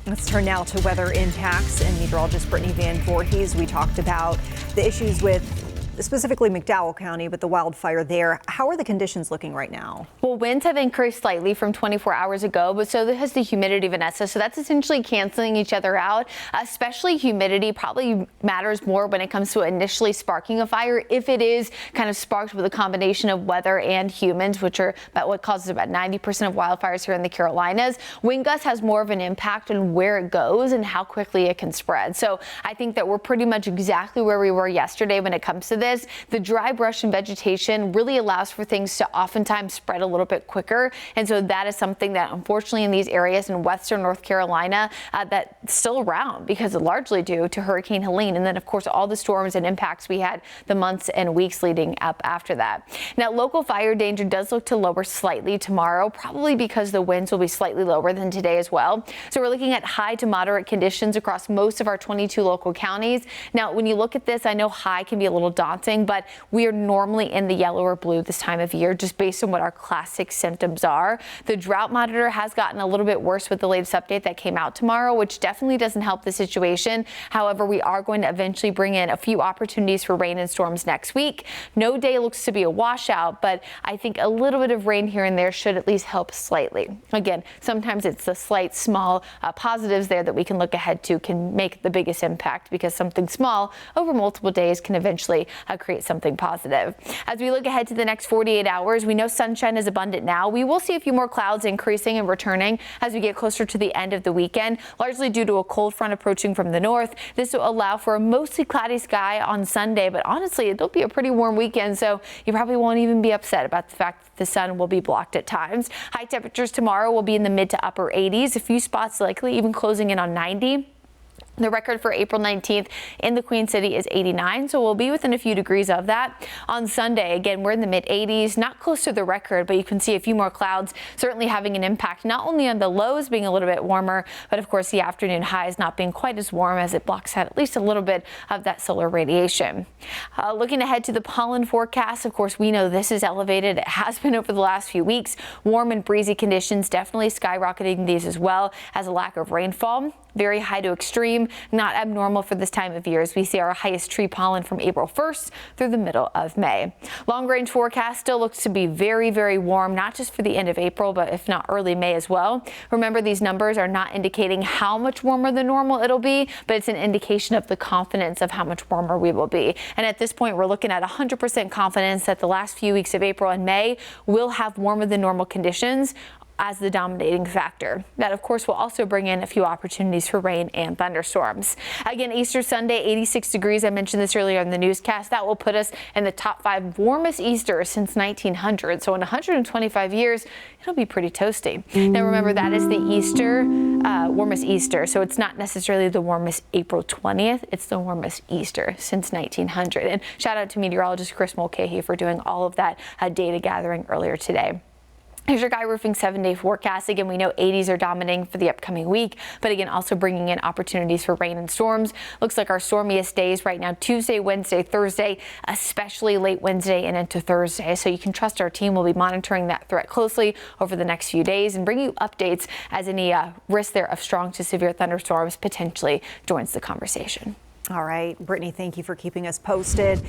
Let's turn now to weather impacts and meteorologist Brittany Van Voorhees. We talked about the issues with specifically McDowell County, but the wildfire there. How are the conditions looking right now? Well, winds have increased slightly from 24 hours ago, but so has the humidity, Vanessa. So that's essentially canceling each other out. Especially humidity probably matters more when it comes to initially sparking a fire. If it is kind of sparked with a combination of weather and humans, which are about what causes about 90% of wildfires here in the Carolinas, wind gust has more of an impact on where it goes and how quickly it can spread. So I think that we're pretty much exactly where we were yesterday when it comes to this. The dry brush and vegetation really allows for things to oftentimes spread a little bit quicker. And so that is something that unfortunately in these areas in western North Carolina that's still around because largely due to Hurricane Helene. And then, of course, all the storms and impacts we had the months and weeks leading up after that. Now, local fire danger does look to lower slightly tomorrow, probably because the winds will be slightly lower than today as well. So we're looking at high to moderate conditions across most of our 22 local counties. Now, when you look at this, I know high can be a little daunting, but we are normally in the yellow or blue this time of year, just based on what our classic symptoms are. The drought monitor has gotten a little bit worse with the latest update that came out tomorrow, which definitely doesn't help the situation. However, we are going to eventually bring in a few opportunities for rain and storms next week. No day looks to be a washout, but I think a little bit of rain here and there should at least help slightly. Again, sometimes it's the slight small positives there that we can look ahead to can make the biggest impact, because something small over multiple days can eventually create something positive. As we look ahead to the next 48 hours, we know sunshine is abundant now. We will see a few more clouds increasing and returning as we get closer to the end of the weekend, largely due to a cold front approaching from the north. This will allow for a mostly cloudy sky on Sunday, but honestly, it'll be a pretty warm weekend, so you probably won't even be upset about the fact that the sun will be blocked at times. High temperatures tomorrow will be in the mid to upper 80s, a few spots likely even closing in on 90. The record for April 19th in the Queen City is 89, so we'll be within a few degrees of that. On Sunday, again, we're in the mid-80s, not close to the record, but you can see a few more clouds certainly having an impact, not only on the lows being a little bit warmer, but of course the afternoon highs not being quite as warm as it blocks out at least a little bit of that solar radiation. Looking ahead to the pollen forecast, of course, we know this is elevated. It has been over the last few weeks. Warm and breezy conditions definitely skyrocketing these as well as a lack of rainfall. Very high to extreme, not abnormal for this time of year as we see our highest tree pollen from April 1st through the middle of May. Long range forecast still looks to be very, very warm, not just for the end of April, but if not early May as well. Remember, these numbers are not indicating how much warmer than normal it'll be, but it's an indication of the confidence of how much warmer we will be. And at this point, we're looking at 100% confidence that the last few weeks of April and May will have warmer than normal conditions as the dominating factor. That, of course, will also bring in a few opportunities for rain and thunderstorms. Again, Easter Sunday, 86 degrees. I mentioned this earlier in the newscast. That will put us in the top 5 warmest Easters since 1900. So in 125 years, it'll be pretty toasty. Now, remember, that is the warmest Easter. So it's not necessarily the warmest April 20th. It's the warmest Easter since 1900. And shout out to meteorologist Chris Mulcahy for doing all of that data gathering earlier today. Here's your Guy Roofing 7-day forecast. Again, we know 80s are dominating for the upcoming week, but again, also bringing in opportunities for rain and storms. Looks like our stormiest days right now, Tuesday, Wednesday, Thursday, especially late Wednesday and into Thursday. So you can trust our team will be monitoring that threat closely over the next few days and bring you updates as any risk there of strong to severe thunderstorms potentially joins the conversation. All right, Brittany, thank you for keeping us posted.